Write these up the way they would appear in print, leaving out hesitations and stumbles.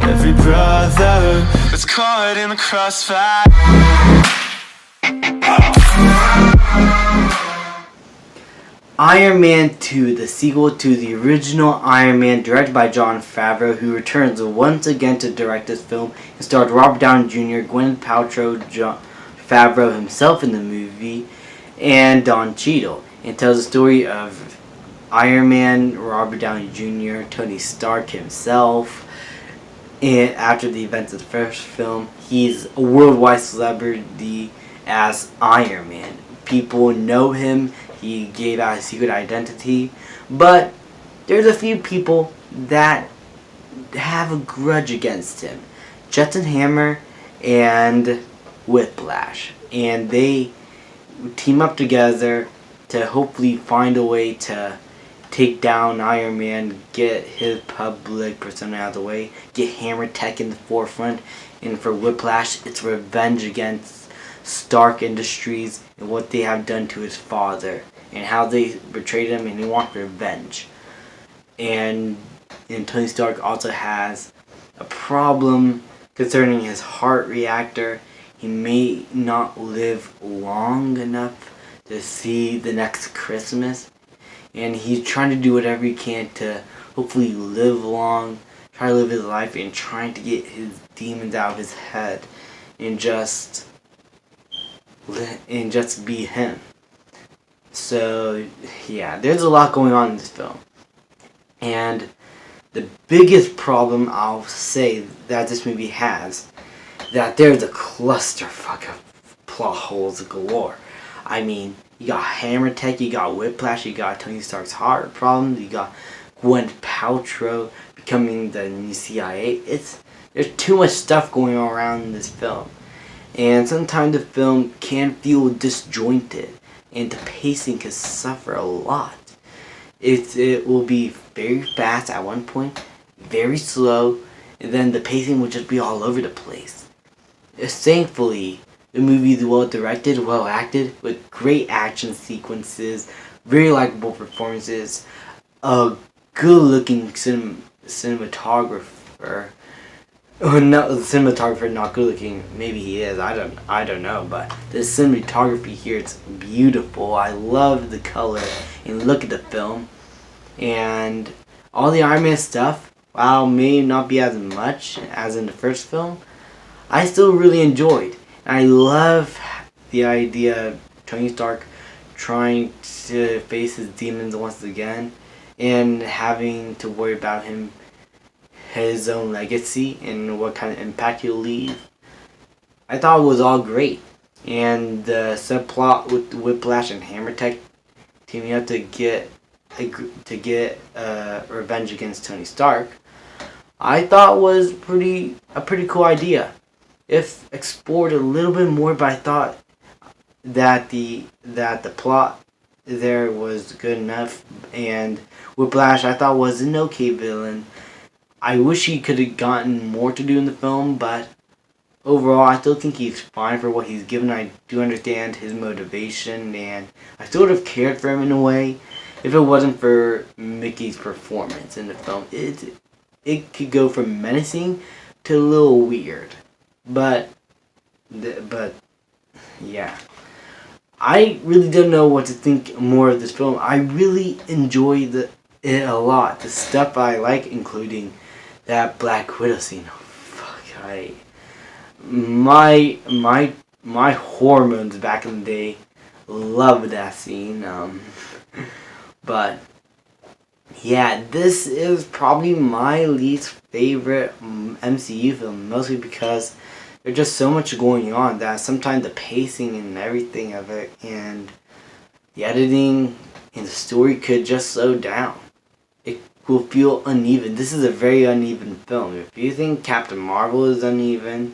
every brother was caught in the crossfire. Iron Man 2, the sequel to the original Iron Man, directed by Jon Favreau, who returns once again to direct this film, and starred Robert Downey Jr., Gwyneth Paltrow, Jon Favreau himself in the movie, and Don Cheadle, and tells the story of Iron Man, Robert Downey Jr., Tony Stark himself, and after the events of the first film, he's a worldwide celebrity as Iron Man. People know him. He gave out his secret identity, but there's a few people that have a grudge against him. Justin Hammer and Whiplash, and they team up together to hopefully find a way to take down Iron Man, get his public persona out of the way, get Hammer Tech in the forefront, and for Whiplash, it's revenge against Stark Industries and what they have done to his father, and how they betrayed him, and he wants revenge. And Tony Stark also has a problem concerning his heart reactor. He may not live long enough to see the next Christmas, and he's trying to do whatever he can to hopefully live long, try to live his life, and trying to get his demons out of his head, and just be him. So yeah, there's a lot going on in this film, and the biggest problem I'll say that this movie has, that there's a clusterfuck of plot holes galore. I mean, you got Hammer Tech, you got Whiplash, you got Tony Stark's heart problems, you got Gwyneth Paltrow becoming the new CIA. There's too much stuff going on around in this film, and sometimes the film can feel disjointed, and the pacing can suffer a lot. It will be very fast at one point, very slow, and then the pacing will just be all over the place. Thankfully, the movie is well directed, well acted, with great action sequences, very likable performances, a good-looking cinematographer. Oh, no, the cinematographer not good looking. Maybe he is. I don't know. But the cinematography here, it's beautiful. I love the color and look at the film, and all the Iron Man stuff, while may not be as much as in the first film, I still really enjoyed. And I love the idea of Tony Stark trying to face his demons once again, and having to worry about his own legacy and what kind of impact he'll leave. I thought it was all great. And the subplot with Whiplash and Hammer Tech teaming up to get revenge against Tony Stark, I thought was a pretty cool idea. If explored a little bit more, but I thought that the plot there was good enough, and Whiplash I thought was an okay villain. I wish he could have gotten more to do in the film, but overall I still think he's fine for what he's given. I do understand his motivation, and I still would have cared for him in a way if it wasn't for Mickey's performance in the film. It could go from menacing to a little weird, but yeah. I really don't know what to think more of this film. I really enjoyed it a lot. The stuff I like, including that Black Widow scene. Oh, fuck, my hormones back in the day loved that scene. But yeah, this is probably my least favorite MCU film, mostly because there's just so much going on that sometimes the pacing and everything of it, and the editing and the story could just slow down. It will feel uneven. This is a very uneven film. If you think Captain Marvel is uneven,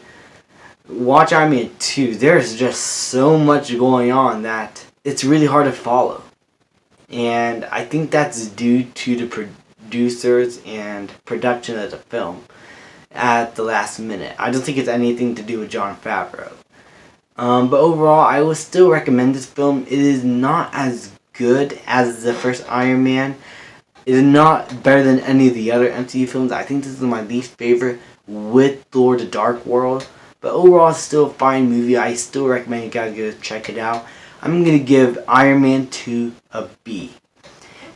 watch Iron Man 2. There's just so much going on that it's really hard to follow. And I think that's due to the producers and production of the film at the last minute. I don't think it's anything to do with Jon Favreau. But overall, I would still recommend this film. It is not as good as the first Iron Man. It is not better than any of the other MCU films. I think this is my least favorite, with Thor: The Dark World. But overall, it's still a fine movie. I still recommend you guys go check it out. I'm going to give Iron Man 2 a B.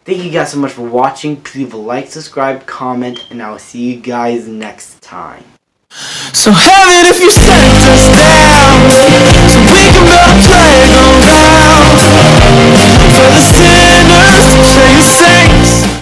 Thank you guys so much for watching. Please leave a like, subscribe, comment, and I will see you guys next time. So heaven if you sent us down.